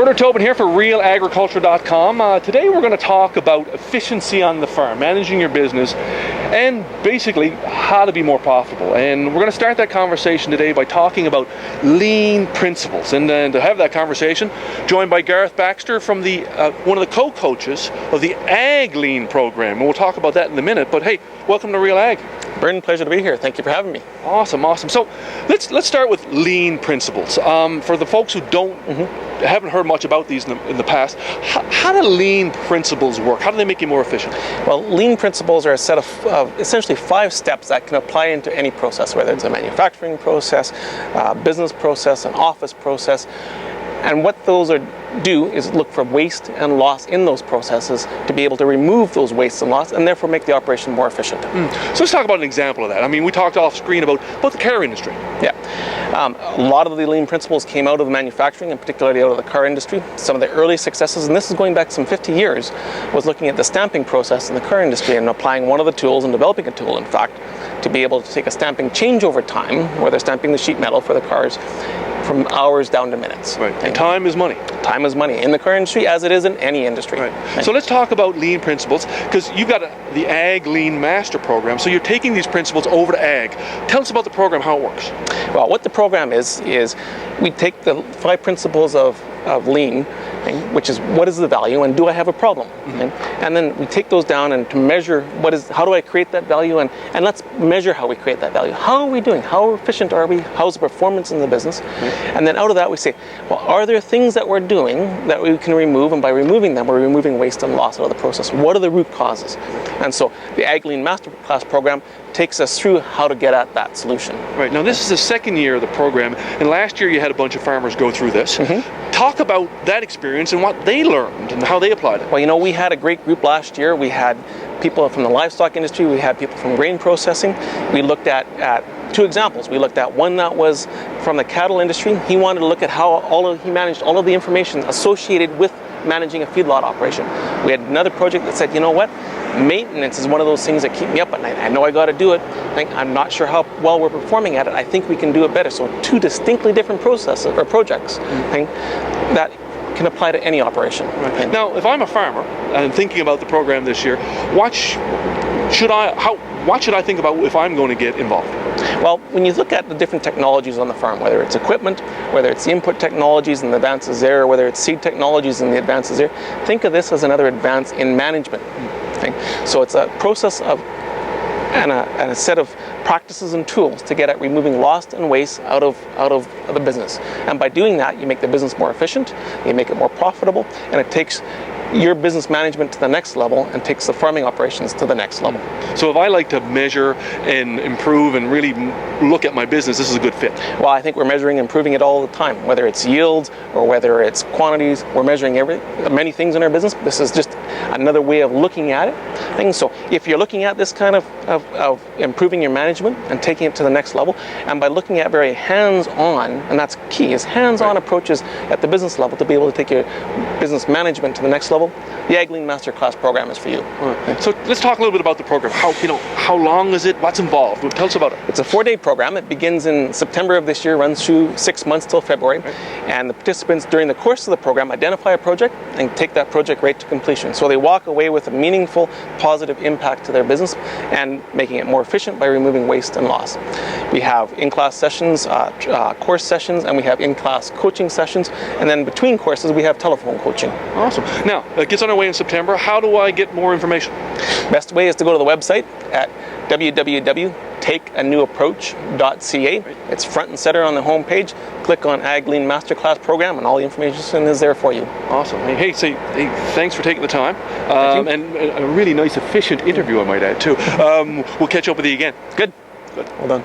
Bernard Tobin here for RealAgriculture.com. Today we're going to talk about efficiency on the farm, managing your business, and basically how to be more profitable. And we're going to start that conversation today by talking about lean principles. And to have that conversation, joined by Garth Baxter from the one of the co-coaches of the AgLean program. And we'll talk about that in a minute. But hey, welcome to Real Ag. Brendan, pleasure to be here. Thank you for having me. Awesome. So let's start with lean principles. For the folks who haven't heard much about these in the past, how do lean principles work? How do they make you more efficient? Well, lean principles are a set of essentially 5 steps that can apply into any process, whether it's a manufacturing process, business process, an office process. And what those do is look for waste and loss in those processes to be able to remove those wastes and loss and therefore make the operation more efficient. So let's talk about an example of that. I mean, we talked off screen about the car industry. Yeah. A lot of the lean principles came out of the manufacturing and particularly out of the car industry. Some of the early successes, and this is going back some 50 years, was looking at the stamping process in the car industry and applying one of the tools and developing a tool, in fact, to be able to take a stamping changeover time where they're stamping the sheet metal for the cars from hours down to minutes. Right. And time is money. Time is money in the car industry as it is in any industry. Right. So let's talk about lean principles, because you've got the AgLean Master program. So you're taking these principles over to Ag. Tell us about the program, how it works. Well, what the program is we take the 5 principles of lean, which is what is the value and do I have a problem? And then we take those down and to measure how do I create that value, and let's measure how we create that value. How are we doing? How efficient are we? How's the performance in the business? And then out of that we say, well, are there things that we're doing that we can remove, and by removing them we're removing waste and loss out of the process? What are the root causes? And so the AgLean Master Class program takes us through how to get at that solution. Right. Now this is the second year of the program, and last year you had a bunch of farmers go through this. Talk about that experience and what they learned and how they applied it. Well, we had a great group last year. We had people from the livestock industry, we had people from grain processing. We looked at 2 examples. We looked at one that was from the cattle industry. He wanted to look at how he managed all of the information associated with managing a feedlot operation. We had another project that said, you know what? Maintenance is one of those things that keep me up at night. I know I got to do it. I'm not sure how well we're performing at it. I think we can do it better. So 2 distinctly different processes or projects that can apply to any operation. Right. Now, if I'm a farmer and thinking about the program this year, what should I think about if I'm going to get involved? Well, when you look at the different technologies on the farm, whether it's equipment, whether it's the input technologies and the advances there, or whether it's seed technologies and the advances there, think of this as another advance in management. So it's a process of and a set of practices and tools to get at removing loss and waste out of the business. And by doing that, you make the business more efficient, you make it more profitable, and it takes your business management to the next level and takes the farming operations to the next level. So if I like to measure and improve and really look at my business, this is a good fit. Well, I think we're measuring and improving it all the time, whether it's yields or whether it's quantities. We're measuring many things in our business. This is just another way of looking at it. So if you're looking at this kind of improving your management and taking it to the next level, and by looking at very hands-on, and that's key, is hands-on approaches at the business level to be able to take your business management to the next level, the AgLean Master Class program is for you. Right. So let's talk a little bit about the program. How long is it? What's involved? Tell us about it. It's a 4-day program. It begins in September of this year, runs through 6 months till February. Right. And the participants during the course of the program identify a project and take that project right to completion. So they walk away with a meaningful, positive impact to their business and making it more efficient by removing waste and loss. We have in-class sessions, course sessions, and we have in-class coaching sessions. And then between courses, we have telephone coaching. Awesome. Now, it gets underway in September. How do I get more information? Best way is to go to the website at www.takeanewapproach.ca. Right. It's front and center on the home page. Click on AgLean Master Class program and all the information is there for you. Awesome. Hey, thanks for taking the time. And a really nice, efficient interview, I might add, too. We'll catch up with you again. Good. Well done.